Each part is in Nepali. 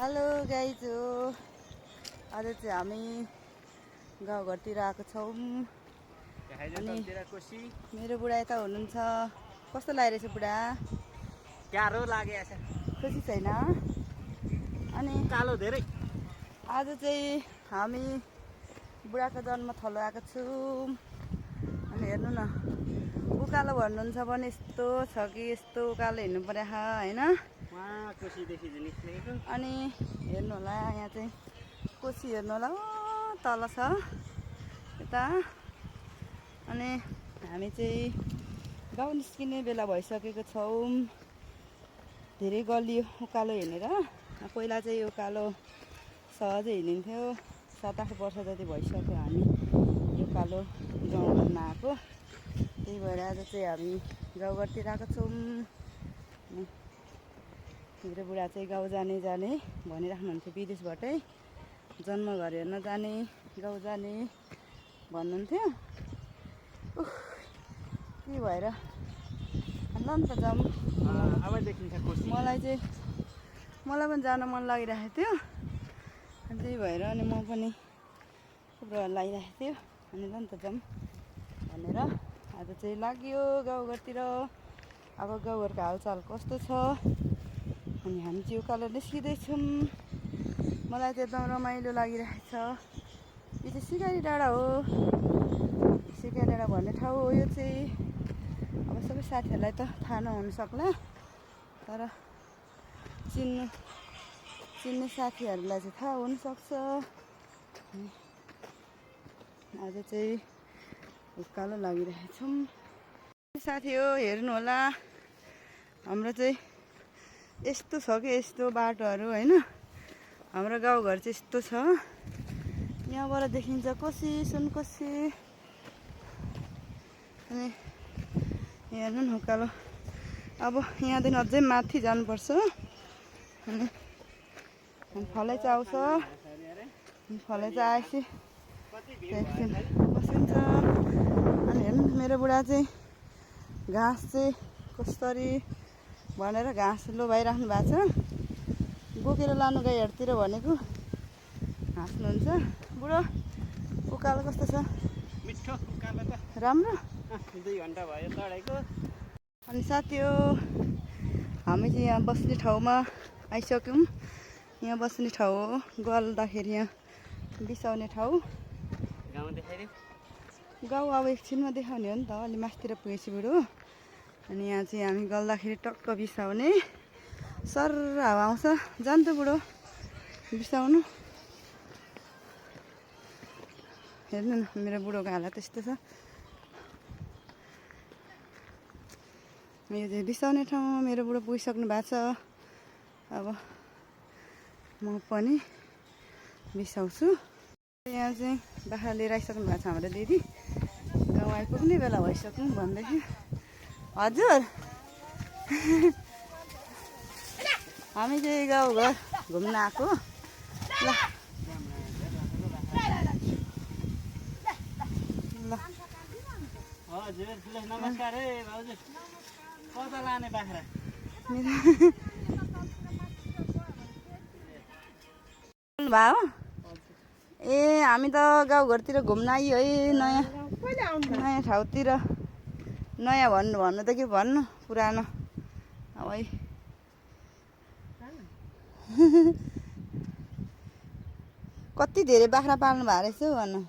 हेलो गाइज हो। आज चाहिँ हामी गाउँघरतिर आएको छौँ अनि मेरो बुढा यता हुनुहुन्छ। कस्तो लागिरहेछ बुढा? गाह्रो लागेको छ, खुसी छैन? अनि कालो धेरै। आज चाहिँ हामी बुढाको जन्मथलो आएको छौँ। अनि हेर्नु न, उकालो भन्नुहुन्छ भने यस्तो छ कि यस्तो उकालो हिँड्नु पर्यो होइन। अनि हेर्नु होला, यहाँ चाहिँ कोसी हेर्नु होला, तल छ यता। अनि हामी चाहिँ गाउँ निस्किने बेला भइसकेको छौँ। धेरै गलियो उकालो हिँडेर। पहिला चाहिँ उकालो सहजै हिँडिन्थ्यो। 7-8 वर्ष जति भइसक्यो हामी यो उकालो गाउँघरमा आएको। त्यही भएर आज चाहिँ हामी गाउँघरतिर आएको छौँ। मेरो बुढा चाहिँ गाउँ जाने भनिराख्नुहुन्थ्यो, विदेशबाटै जन्मघर हेर्न जाने, गाउँ जाने भन्नुहुन्थ्यो। के भएर ल नि त जाउँ। मलाई पनि जान मन लागिरहेको थियो। अनि त्यही भएर अनि म पनि थुप्रो लागिरहेको थियो। अनि ल नि त जाउँ भनेर आज चाहिँ लाग्यो गाउँघरतिर। अब गाउँघरको हालचाल कस्तो छ? अनि हामी चाहिँ उकालो निस्किँदैछौँ। मलाई चाहिँ एकदम रमाइलो लागिरहेको छ। यो चाहिँ सिकारी डाँडा हो। सिकारी डाँडा भन्ने ठाउँ हो यो चाहिँ। अब सबै साथीहरूलाई त थाहा नहुन सक्ला, तर चिन्ने साथीहरूलाई चाहिँ थाहा हुनसक्छ। आज चाहिँ उकालो लागिरहेछौँ। साथी हो, हेर्नु होला, हाम्रो चाहिँ यस्तो छ कि यस्तो बाटोहरू होइन। हाम्रो गाउँघर चाहिँ यस्तो छ। यहाँबाट देखिन्छ कोसी, सुनकोसी। अनि हेर्नु न उकालो। अब यहाँदेखि अझै माथि जानुपर्छ। अनि फलैचा आउँछ। फलैचा आएपछि एकछिन बसिन्छ। अनि हेर्नु मेरो बुढा चाहिँ घाँस चाहिँ कसरी भनेर घाँस लोभाइराख्नु भएको छ। बोकेर लानु गाईहरूतिर भनेको हाँस्नुहुन्छ। बुढो उकालो कस्तो छ? मिठो उकालो त राम्रो। 2 घन्टा भयो चढेको। अनि साथी हो, हामी चाहिँ यहाँ बस्ने ठाउँमा आइसक्यौँ। यहाँ बस्ने ठाउँ हो, गल्दाखेरि यहाँ बिसाउने ठाउँ। गाउँ देखाइदियो। गाउँ अब एकछिनमा देखाउने हो नि त, अलि मास्तिर पुगेपछि बुढो। अनि यहाँ चाहिँ हामी गल्दाखेरि टक्क बिसाउने। सर हावा आउँछ। जान्छ बुढो बिसाउनु। हेर्नु न मेरो बुढोको हालत यस्तो छ। यो चाहिँ बिसाउने ठाउँ। मेरो बुढो पुगिसक्नु भएको छ। अब म पनि बिसाउँछु। यहाँ चाहिँ बाख्रा लिएर आइसक्नु भएको छ हाम्रो दिदी। गाउँ आइपुग्ने बेला भइसक्नु भन्दैथ्यो। हजुर हामी चाहिँ गाउँघर घुम्न आएको। ल हजुर नमस्कार है भाउजू। कता लाने बाख्रा? भयो। ए हामी त गाउँघरतिर घुम्न आइयो है। नयाँ ठाउँतिर। नयाँ भन्नु त के भन्नु, पुरानो अब है। कति धेरै बाख्रा पाल्नु भएको रहेछ भन्नु।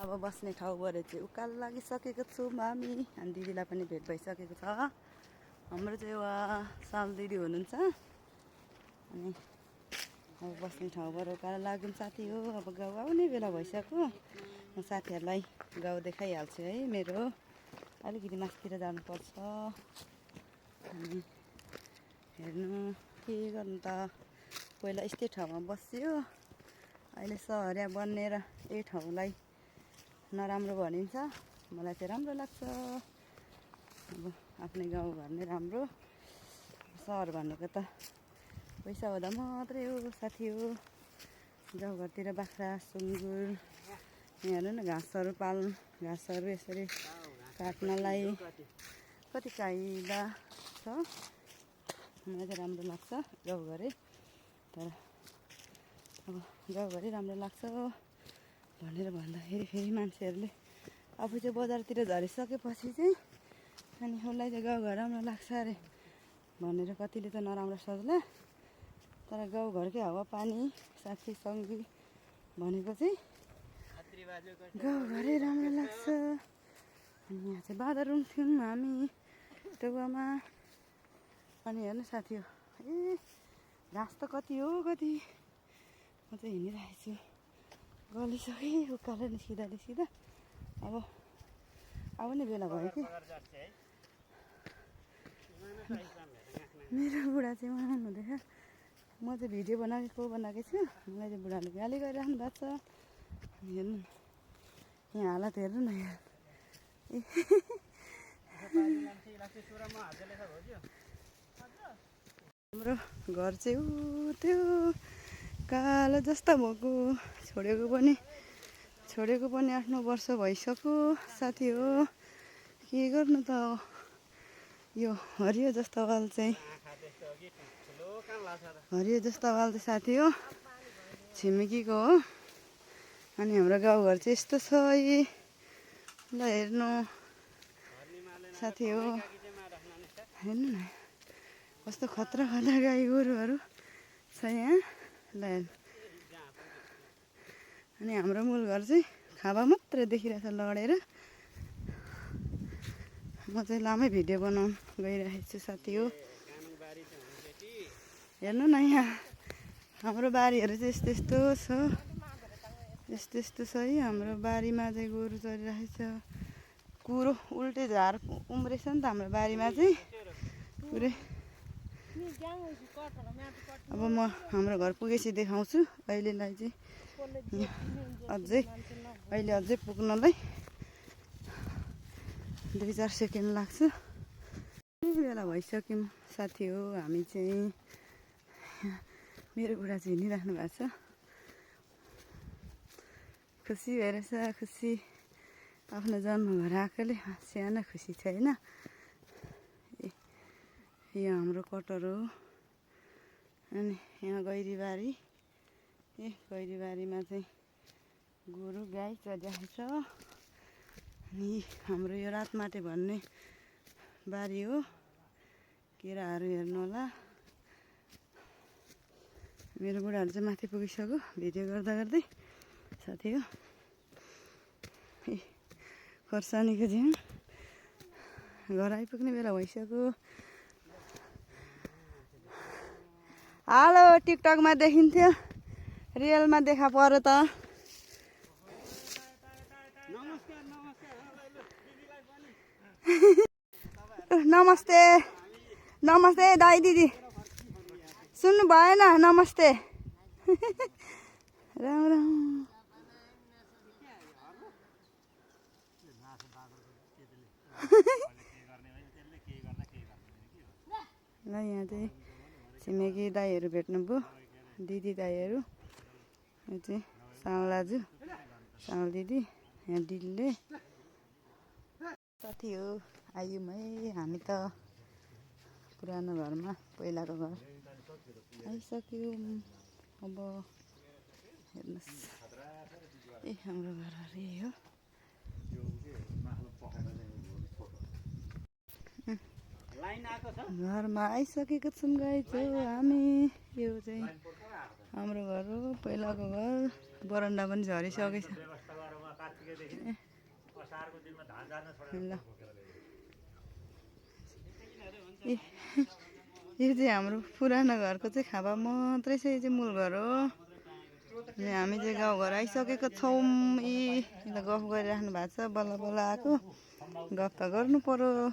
अब बस्ने ठाउँबाट चाहिँ उकालो लागिसकेको छौँ हामी। अनि दिदीलाई पनि भेट भइसकेको छ। हाम्रो चाहिँ उहाँ साल दिदी हुनुहुन्छ। अनि अब बस्ने ठाउँबाट उकालो लाग्यौँ साथी हो। अब गाउँ आउने बेला भइसक्यो। म साथीहरूलाई गाउँ देखाइहाल्छु है। मेरो अलिकति मास्तिर जानुपर्छ। अनि हेर्नु के गर्नु त, पहिला यस्तै ठाउँमा बस्यो, अहिले सहरिया बनेर यही ठाउँलाई नराम्रो भनिन्छ। मलाई चाहिँ राम्रो लाग्छ। अब आफ्नै गाउँघर नै राम्रो। सहर भन्नुको त पैसा हुँदा मात्रै हो साथी हो। गाउँघरतिर बाख्रा, सुँगुर, यहाँ हेर्नु न घाँसहरू घाँसहरू यसरी काट्नलाई कति काइदा छ। मलाई चाहिँ राम्रो लाग्छ गाउँघरै। तर अब गाउँघरै राम्रो लाग्छ भनेर भन्दाखेरि फेरि मान्छेहरूले आफू चाहिँ बजारतिर झरिसकेपछि चाहिँ अनि उसलाई चाहिँ गाउँघर राम्रो लाग्छ अरे भनेर कतिले त नराम्रो सोच्ला। तर गाउँघरकै हावापानी साथी सङ्गी भनेको चाहिँ गाउँघरै राम्रो लाग्छ। अनि यहाँ चाहिँ बाँदर रुन्थ्यौँ हामी टोगामा। अनि हेर्नु साथी हो ए घाँस त कति हो कति। म चाहिँ हिँडिरहेको छु गलिसकेँ उकालो निस्किँदा अब आउने बेला भयो कि मेरो बुढा चाहिँ उहाँ हुँदैछ। म चाहिँ भिडियो बनाएकै छु। मलाई चाहिँ बुढाले गाली गरिराख्नु भएको छ। हेर्नु यहाँ हालत हेर्नु न यहाँ हाम्रो घर चाहिँ ऊ त्यो कालो जस्ता भएको छोडेको पनि 8-9 वर्ष भइसक्यो साथी हो। के गर्नु त यो हरियो जस्तो वाल चाहिँ साथी हो छिमेकीको हो। अनि हाम्रो गाउँघर चाहिँ यस्तो छ है ल हेर्नु साथी हो। हेर्नु न कस्तो खतरा गाई गोरुहरू छ यहाँ ल हेर्नु। अनि हाम्रो मूल घर चाहिँ खाबा मात्रै देखिरहेछ लडेर। म चाहिँ लामै भिडियो बनाउनु गइरहेको छु साथी हो। हेर्नु न यहाँ हाम्रो बारीहरू चाहिँ यस्तो छ है। हाम्रो बारीमा चाहिँ गोरु चरिरहेछ। कुरो उल्टे झार उम्रेछ नि त हाम्रो बारीमा चाहिँ पुरै। अब म हाम्रो घर पुगेपछि देखाउँछु। अहिलेलाई चाहिँ अझै पुग्नलाई 2-4 सेकेन्ड लाग्छ। बेला भइसक्यौँ साथी हो। हामी चाहिँ मेरो बुढा चाहिँ हिँडिराख्नु भएको छ। खुसी भइरहेछ खुसी आफ्नो जन्मघर आएकोले सानो खुसी छैन। यो हाम्रो कटर हो। अनि यहाँ गैरीबारी गैरीबारीमा चाहिँ गोरु गाई चरिरहेको छ। अनि हाम्रो यो रातमाटे भन्ने बारी हो। केराहरू हेर्नु होला। मेरो बुढाहरू चाहिँ माथि पुगिसक्यो भिडियो गर्दै साथी हो। ए खर्सानीको झ्याङ घर आइपुग्ने बेला भइसक्यो। हेलो टिकटकमा देखिन्थ्यो रियलमा देखा पर्यो त। नमस्ते दाइ दिदी सुन्नु भएन नमस्ते राम राम। ल यहाँ चाहिँ छिमेकी दाईहरू भेट्नुभयो दिदी दाईहरू। यो चाहिँ साउँ दाजु साउँ दिदी यहाँ दिदीले साथी हो आयौँ है हामी त पुरानो घरमा पहिलाको घर आइसक्यौँ। अब हेर्नुहोस् ए हाम्रो घर यही हो। घरमा आइसकेको छौँ गाइज हामी। यो चाहिँ हाम्रो घर हो पहिलाको घर। बरन्डा पनि झरिसकेछ। ल यो चाहिँ हाम्रो पुरानो घरको चाहिँ खाबा मात्रै छ। यो चाहिँ मूल घर हो। हामी चाहिँ गाउँघर आइसकेको छौँ। यता गफ गरिराख्नु भएको छ बल्ल बल्ल आएको गफ त गर्नु पर्यो।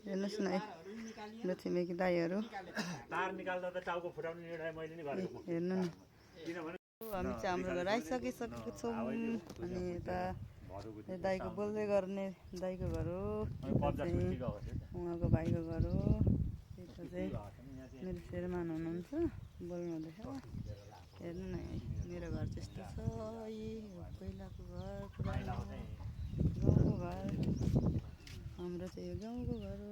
हेर्नुहोस् न मेरो छिमेकी दाईहरू हेर्नु न। हामी चाहिँ हाम्रो घर आइसकिसकेको छौँ। अनि यता दाईको बोल्दै गर्ने दाईको घर हो। उहाँको भाइको घर हो। यता चाहिँ मेरो श्रीमान हुनुहुन्छ बोल्नु हुँदैछ। हेर्नु न मेरो घर त्यस्तो छ। पहिलाको घर पुरानो गाउँको घर हाम्रो चाहिँ यो गाउँको घर हो।